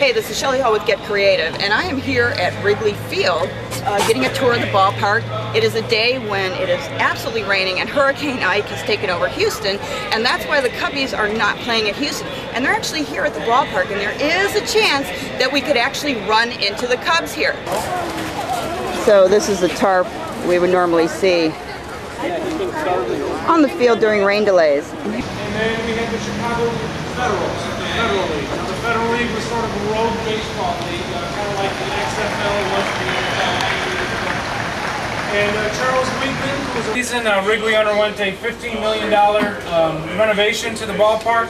Hey, this is Shellie with Get Creative, and I am here at Wrigley Field getting a tour of the ballpark. It is a day when it is absolutely raining and Hurricane Ike has taken over Houston, and that's why the Cubbies are not playing at Houston. And they're actually here at the ballpark, and there is a chance that we could actually run into the Cubs here. So this is the tarp we would normally see on the field during rain delays. And then we had the Chicago Federal League. Now the Federal League was sort of a road baseball league, kind of like the XFL was the NFL. And Charles Weekman was a reason Wrigley underwent a $15 million renovation to the ballpark.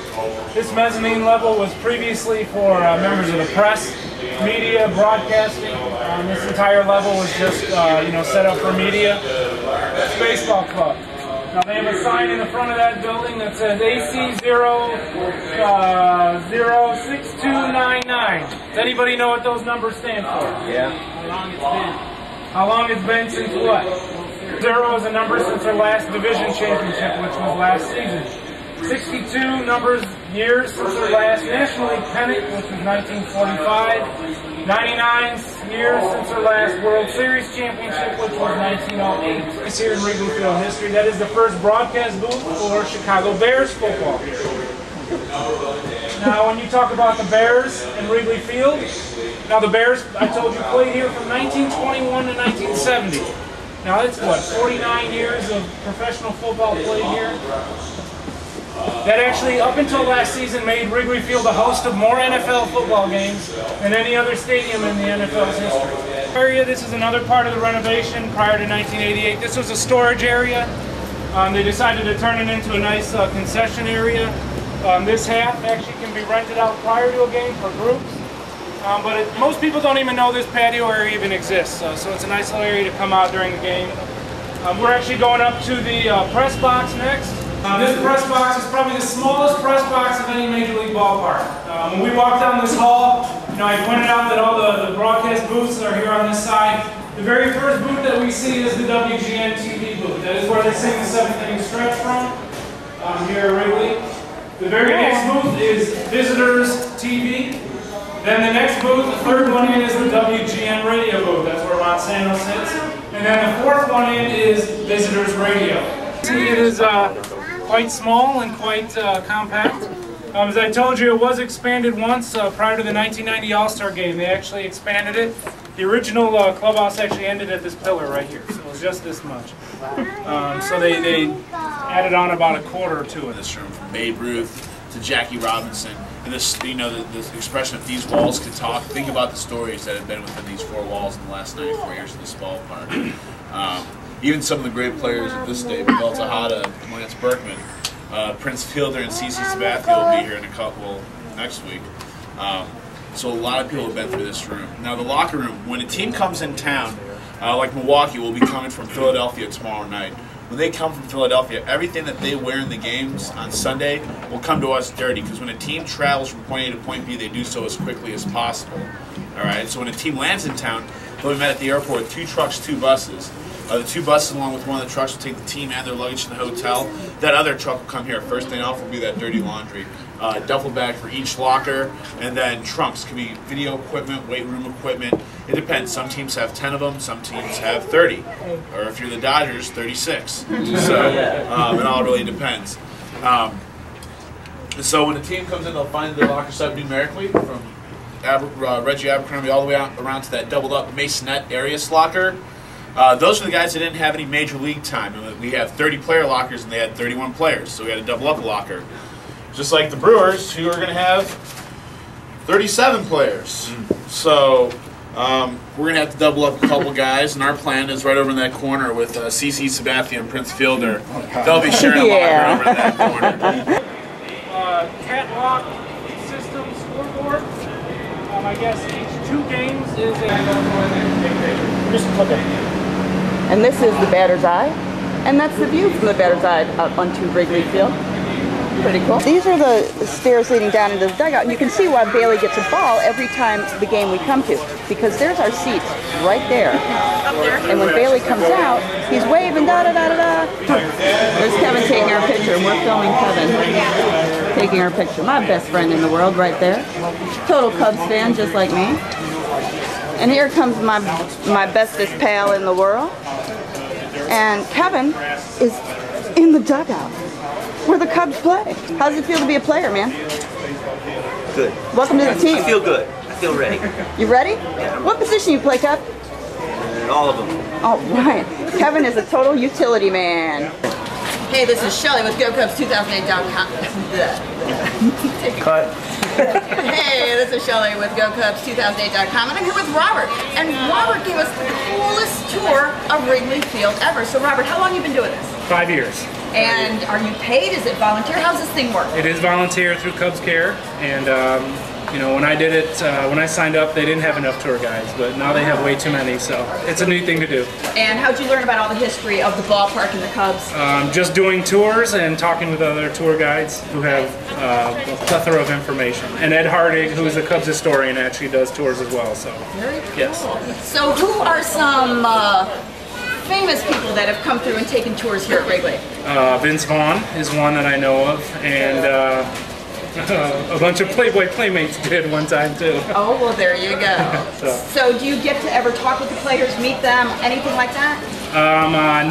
This mezzanine level was previously for members of the press, media, broadcasting. This entire level was just set up for media. That's baseball club. Now they have a sign in the front of that building that says AC 06299. Does anybody know what those numbers stand for? Yeah. How long it's been? How long it's been since what? 0 is a number since their last division championship, which was last season. 62 years since their last National League pennant, which was 1945. 99 years since their last World Series championship, which was 1908. It's here in Wrigley Field history. That is the first broadcast booth for Chicago Bears football. Now, when you talk about the Bears in Wrigley Field, now the Bears, I told you, played here from 1921 to 1970. Now, that's what, 49 years of professional football played here? That actually, up until last season, made Wrigley Field the host of more NFL football games than any other stadium in the NFL's history. This is another part of the renovation prior to 1988. This was a storage area. They decided to turn it into a nice concession area. This half actually can be rented out prior to a game for groups. Most people don't even know this patio area even exists. So it's a nice little area to come out during the game. We're actually going up to the press box next. This press box is probably the smallest press box of any major league ballpark. When we walk down this hall, I pointed out that all the broadcast booths are here on this side. The very first booth that we see is the WGN TV booth. That is where they sing the 7th inning stretch from, here at Wrigley. The very next booth is Visitors TV. Then the next booth, the third one in, is the WGN radio booth. That's where Monsanto sits. And then the fourth one in is Visitors Radio. It is quite small and quite compact. As I told you, it was expanded once prior to the 1990 All-Star Game. They actually expanded it. The original clubhouse actually ended at this pillar right here, so it was just this much. So they added on about a quarter to it. This room, from Babe Ruth to Jackie Robinson, and this, this expression of these walls could talk. Think about the stories that have been within these 4 walls in the last 94 years of this ballpark. Even some of the great players of this day, Miguel Tejada, Lance Berkman, Prince Fielder, and CC Sabathia will be here in a couple next week. So a lot of people have been through this room. Now the locker room, when a team comes in town, like Milwaukee will be coming from Philadelphia tomorrow night. When they come from Philadelphia, everything that they wear in the games on Sunday will come to us dirty, because when a team travels from point A to point B, they do so as quickly as possible. All right. So when a team lands in town, they'll be met at the airport with 2 trucks, 2 buses. The 2 buses, along with one of the trucks, will take the team and their luggage to the hotel. That other truck will come here. First thing off will be that dirty laundry. Duffel bag for each locker, and then trunks. Could be video equipment, weight room equipment. It depends. Some teams have 10 of them. Some teams have 30. Or if you're the Dodgers, 36. So it all really depends. So when the team comes in, they'll find their locker set numerically from Reggie Abercrombie all the way around to that doubled up Masonette Arias locker. Those are the guys that didn't have any major league time. We have 30 player lockers and they had 31 players, so we had to double up a locker. Just like the Brewers, who are going to have 37 players. So we're going to have to double up a couple guys, and our plan is right over in that corner with CC Sabathia and Prince Fielder. They'll be sharing a locker over in that corner. Catwalk system scoreboard. I guess each 2 games is a... And this is the batter's eye, and that's the view from the batter's eye out onto Wrigley Field. Pretty cool. These are the stairs leading down into the dugout, and you can see why Bailey gets a ball every time the game we come to, because there's our seats right there. Up there. And when Bailey comes out, he's waving, da-da-da-da-da. There's Kevin taking our picture, and we're filming Kevin taking our picture. My best friend in the world right there. Total Cubs fan, just like me. And here comes my bestest pal in the world. And Kevin is in the dugout where the Cubs play. How does it feel to be a player, man? Good. Welcome to the team. I feel good. I feel ready. You ready? Yeah. What position you play, Kev? All of them. All right. Kevin is a total utility man. Hey, this is Shellie with GoCubs2008.com. Cut. Hey, this is Shellie with GoCubs2008.com, and I'm here with Robert. And Robert gave us the coolest tour of Wrigley Field ever. So, Robert, how long have you been doing this? 5 years. And are you paid? Is it volunteer? How's this thing work? It is volunteer through Cubs Care, and you know, when I did it, when I signed up, they didn't have enough tour guides, but now they have way too many, so it's a neat thing to do. And how'd you learn about all the history of the ballpark and the Cubs? Just doing tours and talking with other tour guides who have a plethora of information. And Ed Hardig, who is a Cubs historian, actually does tours as well. So very cool. Yes. So who are some famous people that have come through and taken tours here at Wrigley? Vince Vaughn is one that I know of, and a bunch of Playboy Playmates did one time too. Oh, well, there you go. So do you get to ever talk with the players, meet them, anything like that?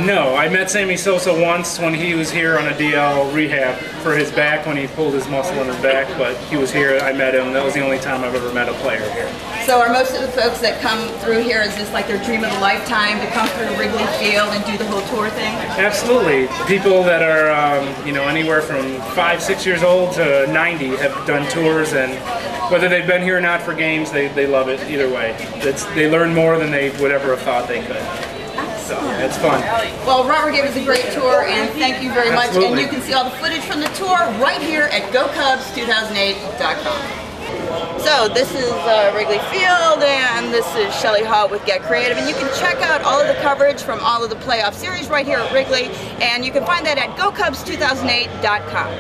No, I met Sammy Sosa once when he was here on a DL rehab for his back when he pulled his muscle in his back, but he was here, I met him. That was the only time I've ever met a player here. So are most of the folks that come through here, is this like their dream of a lifetime to come through to Wrigley Field and do the whole tour thing? Absolutely. People that are, you know, anywhere from 5, 6 years old to 90 have done tours, and whether they've been here or not for games, they love it either way. They learn more than they would ever have thought they could. So it's fun. Well, Robert gave us a great tour, and thank you very much. Absolutely. And you can see all the footage from the tour right here at GoCubs2008.com. So this is Wrigley Field, and this is Shellie Hall with Get Creative, and you can check out all of the coverage from all of the playoff series right here at Wrigley, and you can find that at GoCubs2008.com.